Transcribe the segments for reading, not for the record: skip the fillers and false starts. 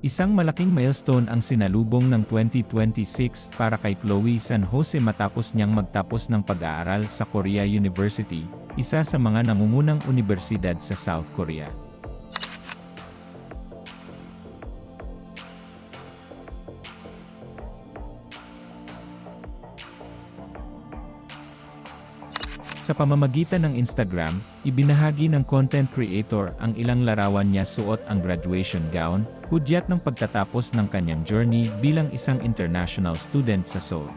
Isang malaking milestone ang sinalubong ng 2026 para kay Chloe San Jose matapos niyang magtapos ng pag-aaral sa Korea University, isa sa mga nangungunang unibersidad sa South Korea. Sa pamamagitan ng Instagram, ibinahagi ng content creator ang ilang larawan niya suot ang graduation gown, hudyat ng pagtatapos ng kanyang journey bilang isang international student sa Seoul.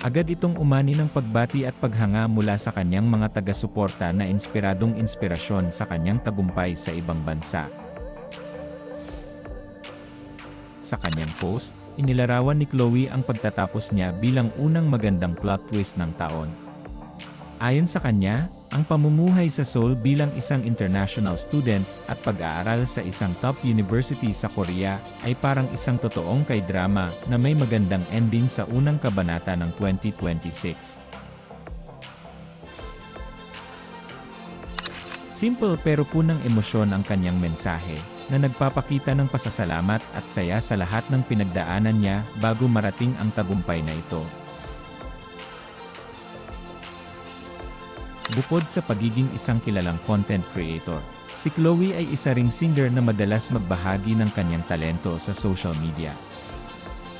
Agad itong umani ng pagbati at paghanga mula sa kanyang mga taga-suporta na inspirasyon sa kanyang tagumpay sa ibang bansa. Sa kanyang post, inilarawan ni Chloe ang pagtatapos niya bilang unang magandang plot twist ng taon. Ayon sa kanya, ang pamumuhay sa Seoul bilang isang international student at pag-aaral sa isang top university sa Korea ay parang isang totoong K-drama na may magandang ending sa unang kabanata ng 2026. Simple pero punang emosyon ang kanyang mensahe, na nagpapakita ng pasasalamat at saya sa lahat ng pinagdaanan niya bago marating ang tagumpay na ito. Bukod sa pagiging isang kilalang content creator, si Chloe ay isa ring singer na madalas magbahagi ng kanyang talento sa social media.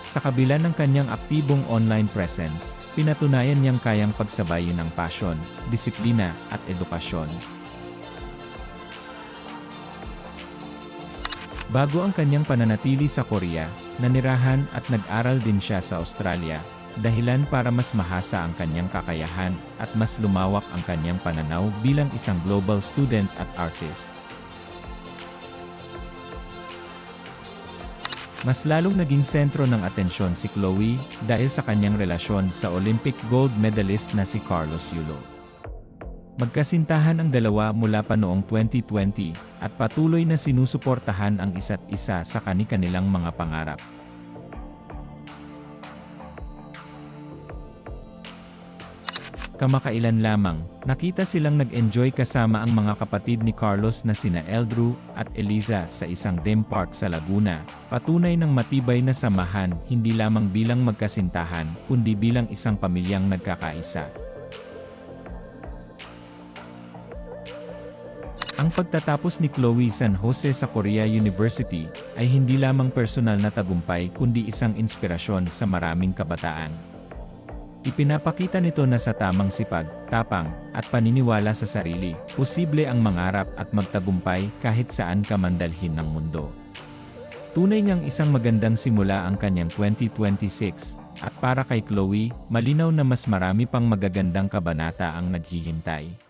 Sa kabila ng kanyang aktibong online presence, pinatunayan niyang kayang pagsabayin ang passion, disiplina, at edukasyon. Bago ang kanyang pananatili sa Korea, nanirahan at nag-aral din siya sa Australia, dahilan para mas mahasa ang kanyang kakayahan at mas lumawak ang kanyang pananaw bilang isang global student at artist. Mas lalong naging sentro ng atensyon si Chloe dahil sa kanyang relasyon sa Olympic gold medalist na si Carlos Yulo. Magkasintahan ang dalawa mula pa noong 2020 at patuloy na sinusuportahan ang isa't isa sa kani-kanilang mga pangarap. Kamakailan lamang, nakita silang nag-enjoy kasama ang mga kapatid ni Carlos na sina Eldrew at Eliza sa isang theme park sa Laguna, patunay ng matibay na samahan hindi lamang bilang magkasintahan kundi bilang isang pamilyang nagkakaisa. Ang pagtatapos ni Chloe San Jose sa Korea University ay hindi lamang personal na tagumpay kundi isang inspirasyon sa maraming kabataan. Ipinapakita nito na sa tamang sipag, tapang, at paniniwala sa sarili, posible ang mangarap at magtagumpay kahit saan ka man dalhin ng mundo. Tunay ngang isang magandang simula ang kanyang 2026, at para kay Chloe, malinaw na mas marami pang magagandang kabanata ang naghihintay.